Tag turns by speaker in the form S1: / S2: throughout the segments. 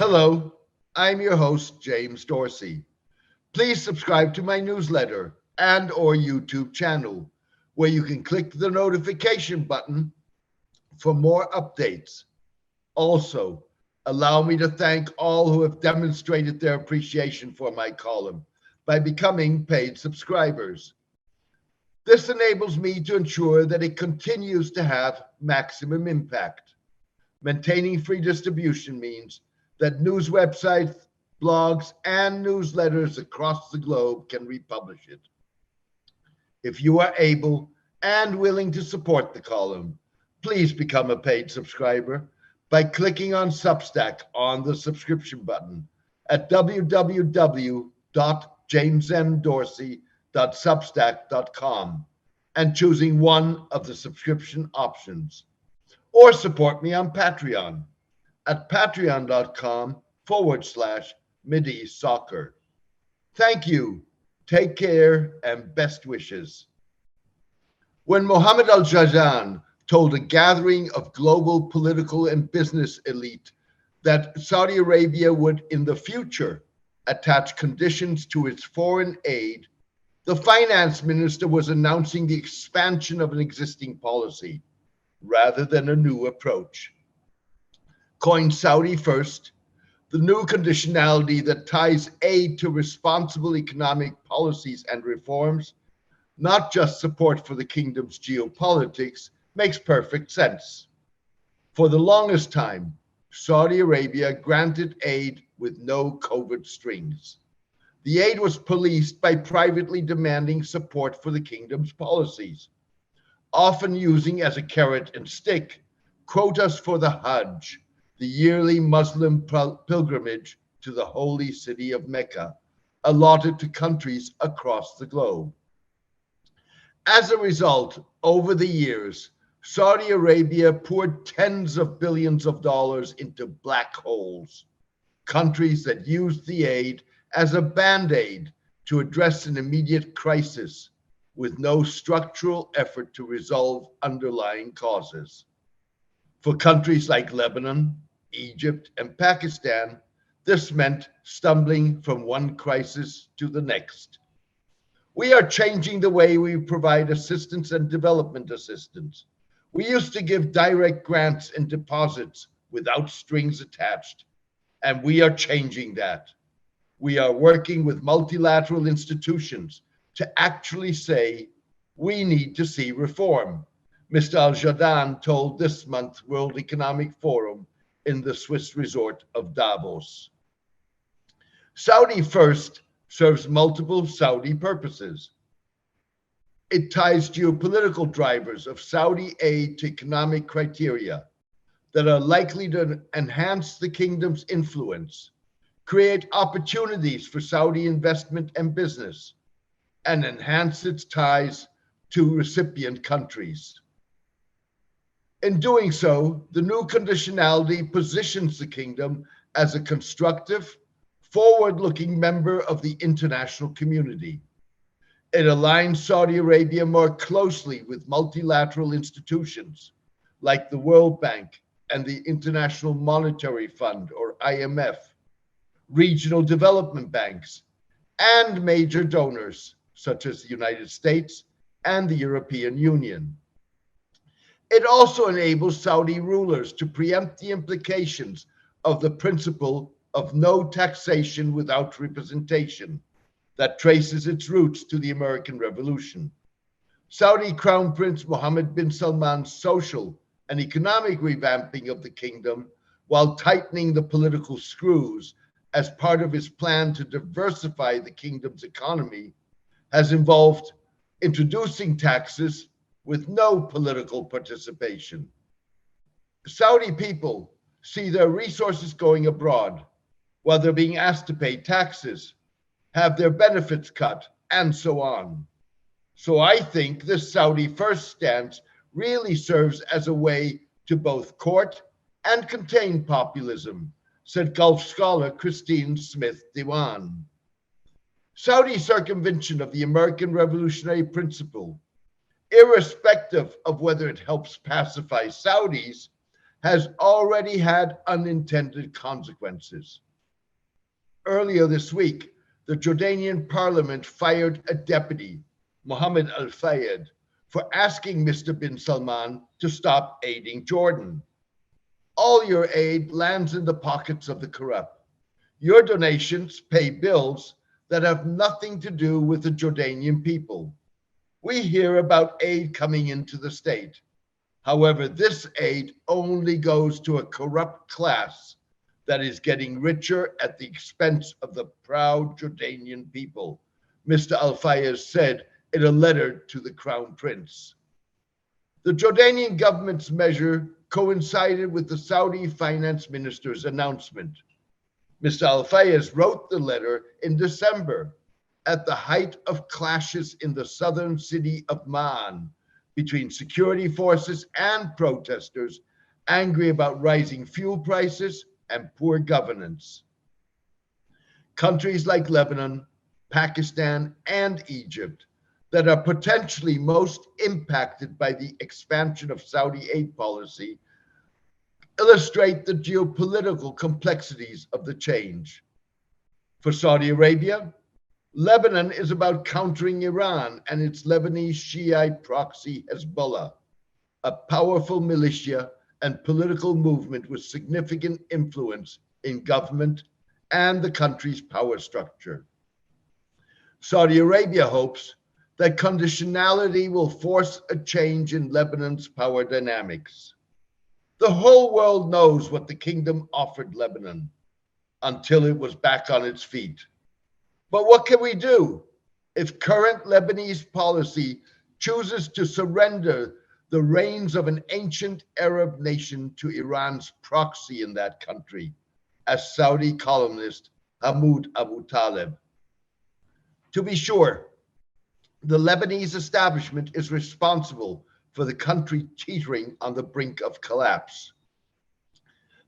S1: Hello, I'm your host, James Dorsey. Please subscribe to my newsletter and or YouTube channel, where you can click the notification button for more updates. Also, allow me to thank all who have demonstrated their appreciation for my column by becoming paid subscribers. This enables me to ensure that it continues to have maximum impact. Maintaining free distribution means that news websites, blogs, and newsletters across the globe can republish it. If you are able and willing to support the column, please become a paid subscriber by clicking on Substack on the subscription button at www.jamesndorsey.substack.com and choosing one of the subscription options. Or support me on Patreon at patreon.com/Mideast Soccer. Thank you, take care, and best wishes. When Mohammed al-Jadaan told a gathering of global political and business elite that Saudi Arabia would in the future attach conditions to its foreign aid, the finance minister was announcing the expansion of an existing policy rather than a new approach. Coined Saudi First, the new conditionality that ties aid to responsible economic policies and reforms, not just support for the kingdom's geopolitics, makes perfect sense. For the longest time, Saudi Arabia granted aid with no COVID strings. The aid was policed by privately demanding support for the kingdom's policies, often using as a carrot and stick quotas for the Hajj, the yearly Muslim pilgrimage to the holy city of Mecca, allotted to countries across the globe. As a result, over the years, Saudi Arabia poured tens of billions of dollars into black holes, countries that used the aid as a band-aid to address an immediate crisis with no structural effort to resolve underlying causes. For countries like Lebanon, Egypt, and Pakistan, this meant stumbling from one crisis to the next. We are changing the way we provide assistance and development assistance. We used to give direct grants and deposits without strings attached, and we are changing that. We are working with multilateral institutions to actually say, we need to see reform, Mr. al-Jadaan told this month's World Economic Forum in the Swiss resort of Davos. Saudi First serves multiple Saudi purposes. It ties geopolitical drivers of Saudi aid to economic criteria that are likely to enhance the kingdom's influence, create opportunities for Saudi investment and business, and enhance its ties to recipient countries. In doing so, the new conditionality positions the kingdom as a constructive, forward-looking member of the international community. It aligns Saudi Arabia more closely with multilateral institutions like the World Bank and the International Monetary Fund, or IMF, regional development banks, and major donors such as the United States and the European Union. It also enables Saudi rulers to preempt the implications of the principle of no taxation without representation that traces its roots to the American Revolution. Saudi Crown Prince Mohammed bin Salman's social and economic revamping of the kingdom, while tightening the political screws as part of his plan to diversify the kingdom's economy, has involved introducing taxes with no political participation. Saudi people see their resources going abroad while they're being asked to pay taxes, have their benefits cut, and so on. So I think this Saudi First stance really serves as a way to both court and contain populism, said Gulf scholar Christine Smith Dewan. Saudi circumvention of the American revolutionary principle, irrespective of whether it helps pacify Saudis, has already had unintended consequences. Earlier this week, the Jordanian parliament fired a deputy, Mohammed al-Fayez, for asking Mr. bin Salman to stop aiding Jordan. All your aid lands in the pockets of the corrupt. Your donations pay bills that have nothing to do with the Jordanian people. We hear about aid coming into the state. However, this aid only goes to a corrupt class that is getting richer at the expense of the proud Jordanian people, Mr. Al-Fayez said in a letter to the Crown Prince. The Jordanian government's measure coincided with the Saudi finance minister's announcement. Mr. Al-Fayez wrote the letter in December at the height of clashes in the southern city of Ma'an between security forces and protesters angry about rising fuel prices and poor governance. Countries like Lebanon, Pakistan, and Egypt that are potentially most impacted by the expansion of Saudi aid policy illustrate the geopolitical complexities of the change. For Saudi Arabia, Lebanon is about countering Iran and its Lebanese Shiite proxy Hezbollah, a powerful militia and political movement with significant influence in government and the country's power structure. Saudi Arabia hopes that conditionality will force a change in Lebanon's power dynamics. The whole world knows what the kingdom offered Lebanon until it was back on its feet. But what can we do if current Lebanese policy chooses to surrender the reins of an ancient Arab nation to Iran's proxy in that country, as Saudi columnist Hamoud Abu Taleb? To be sure, the Lebanese establishment is responsible for the country teetering on the brink of collapse.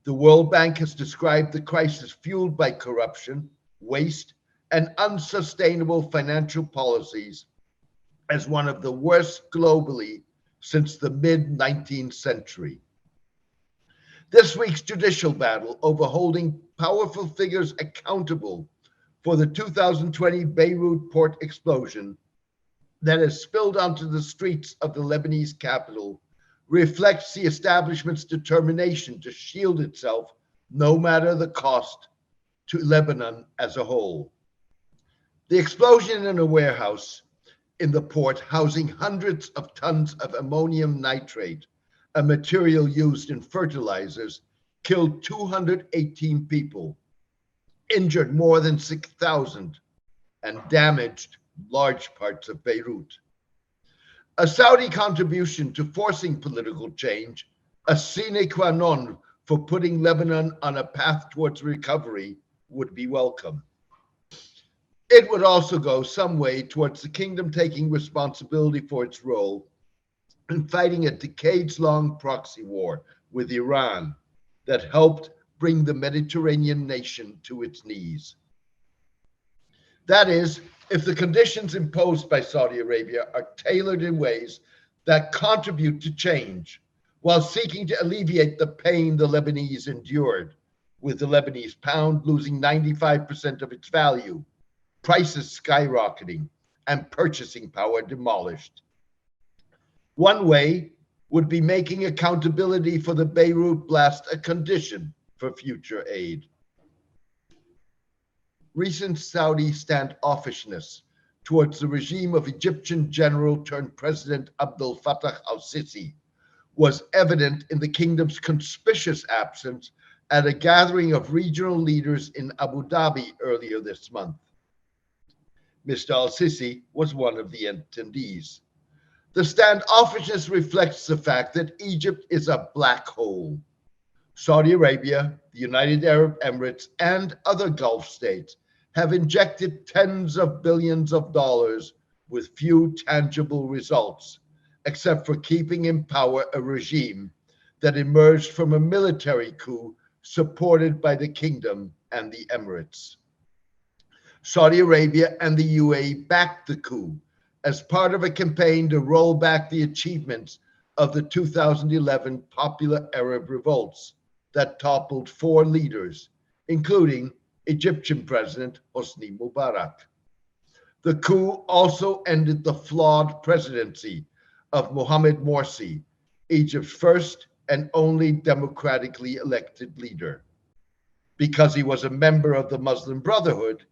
S1: The World Bank has described the crisis fueled by corruption, waste, and unsustainable financial policies as one of the worst globally since the mid-19th century. This week's judicial battle over holding powerful figures accountable for the 2020 Beirut port explosion that has spilled onto the streets of the Lebanese capital reflects the establishment's determination to shield itself, no matter the cost, to Lebanon as a whole. The explosion in a warehouse in the port housing hundreds of tons of ammonium nitrate, a material used in fertilizers, killed 218 people, injured more than 6,000, and damaged large parts of Beirut. A Saudi contribution to forcing political change, a sine qua non for putting Lebanon on a path towards recovery, would be welcome. It would also go some way towards the kingdom taking responsibility for its role in fighting a decades-long proxy war with Iran that helped bring the Mediterranean nation to its knees. That is, if the conditions imposed by Saudi Arabia are tailored in ways that contribute to change while seeking to alleviate the pain the Lebanese endured, with the Lebanese pound losing 95% of its value, prices skyrocketing, and purchasing power demolished. One way would be making accountability for the Beirut blast a condition for future aid. Recent Saudi standoffishness towards the regime of Egyptian general turned President Abdel Fattah al-Sisi was evident in the kingdom's conspicuous absence at a gathering of regional leaders in Abu Dhabi earlier this month. Mr. al-Sisi was one of the attendees. The standoffishness reflects the fact that Egypt is a black hole. Saudi Arabia, the United Arab Emirates, and other Gulf states have injected tens of billions of dollars with few tangible results, except for keeping in power a regime that emerged from a military coup supported by the kingdom and the Emirates. Saudi Arabia and the UAE backed the coup as part of a campaign to roll back the achievements of the 2011 popular Arab revolts that toppled 4 leaders, including Egyptian President Hosni Mubarak. The coup also ended the flawed presidency of Mohammed Morsi, Egypt's first and only democratically elected leader. Because he was a member of the Muslim Brotherhood,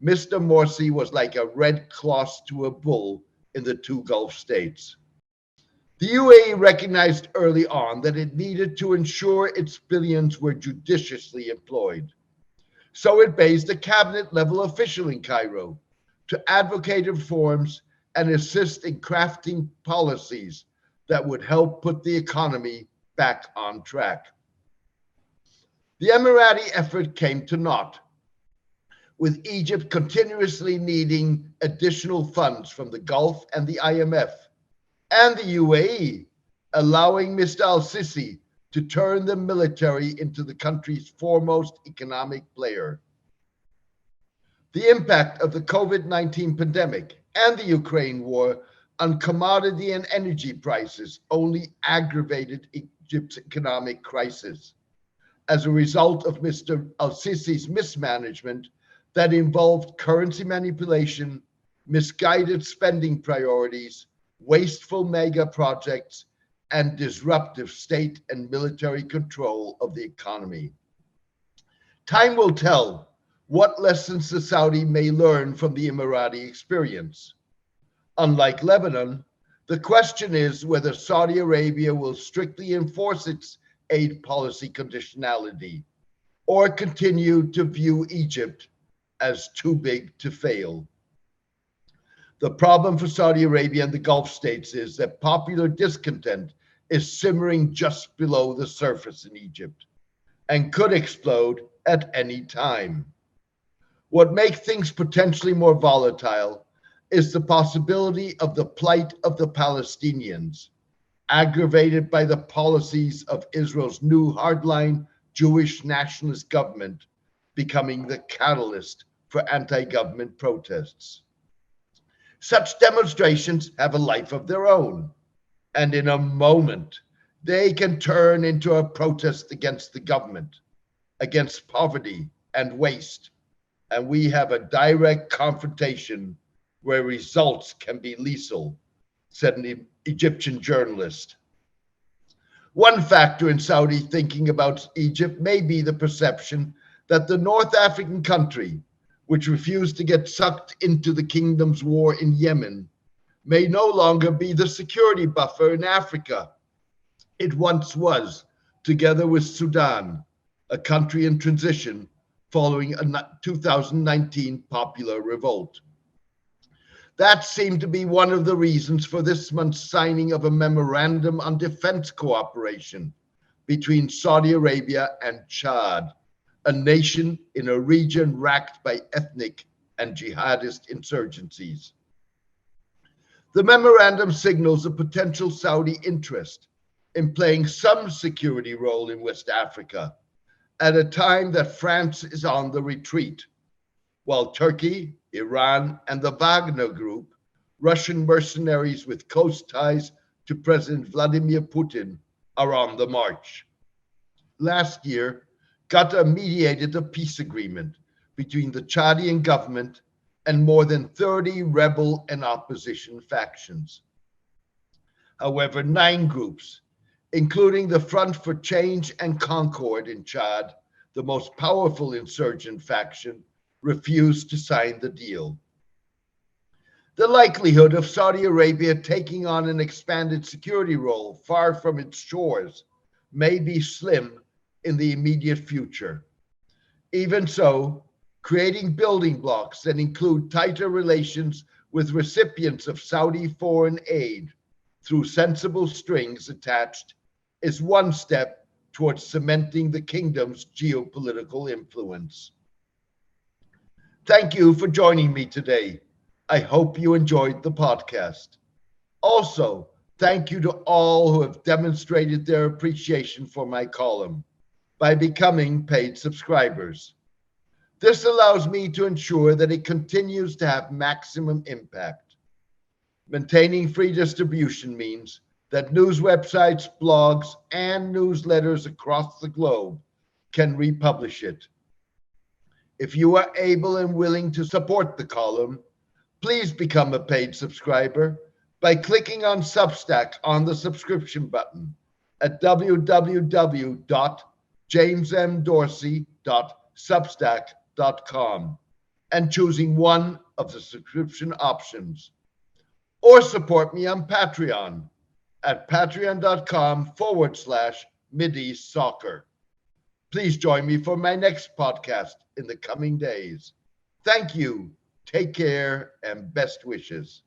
S1: Mr. Morsi was like a red cross to a bull in the 2 Gulf states. The UAE recognized early on that it needed to ensure its billions were judiciously employed. So it based a cabinet-level official in Cairo to advocate reforms and assist in crafting policies that would help put the economy back on track. The Emirati effort came to naught, with Egypt continuously needing additional funds from the Gulf and the IMF, and the UAE allowing Mr. al-Sisi to turn the military into the country's foremost economic player. The impact of the COVID-19 pandemic and the Ukraine war on commodity and energy prices only aggravated Egypt's economic crisis as a result of Mr. al-Sisi's mismanagement that involved currency manipulation, misguided spending priorities, wasteful mega projects, and disruptive state and military control of the economy. Time will tell what lessons the Saudi may learn from the Emirati experience. Unlike Lebanon, the question is whether Saudi Arabia will strictly enforce its aid policy conditionality or continue to view Egypt as too big to fail. The problem for Saudi Arabia and the Gulf states is that popular discontent is simmering just below the surface in Egypt and could explode at any time. What makes things potentially more volatile is the possibility of the plight of the Palestinians, aggravated by the policies of Israel's new hardline Jewish nationalist government, becoming the catalyst for anti-government protests. Such demonstrations have a life of their own, and in a moment, they can turn into a protest against the government, against poverty and waste, and we have a direct confrontation where results can be lethal, said an Egyptian journalist. One factor in Saudi thinking about Egypt may be the perception that the North African country, which refused to get sucked into the kingdom's war in Yemen, may no longer be the security buffer in Africa it once was, together with Sudan, a country in transition following a 2019 popular revolt. That seemed to be one of the reasons for this month's signing of a memorandum on defense cooperation between Saudi Arabia and Chad, a nation in a region racked by ethnic and jihadist insurgencies. The memorandum signals a potential Saudi interest in playing some security role in West Africa at a time that France is on the retreat, while Turkey, Iran, and the Wagner Group, Russian mercenaries with close ties to President Vladimir Putin, are on the march. Last year, Qatar mediated a peace agreement between the Chadian government and more than 30 rebel and opposition factions. However, 9 groups, including the Front for Change and Concord in Chad, the most powerful insurgent faction, refused to sign the deal. The likelihood of Saudi Arabia taking on an expanded security role far from its shores may be slim in the immediate future. Even so, creating building blocks that include tighter relations with recipients of Saudi foreign aid through sensible strings attached is one step towards cementing the kingdom's geopolitical influence. Thank you for joining me today. I hope you enjoyed the podcast. Also, thank you to all who have demonstrated their appreciation for my column by becoming paid subscribers. This allows me to ensure that it continues to have maximum impact. Maintaining free distribution means that news websites, blogs, and newsletters across the globe can republish it. If you are able and willing to support the column, please become a paid subscriber by clicking on Substack on the subscription button at www.jamesmdorsey.substack.com and choosing one of the subscription options. Or support me on Patreon at patreon.com/Mideast Soccer. Please join me for my next podcast in the coming days. Thank you. Take care and best wishes.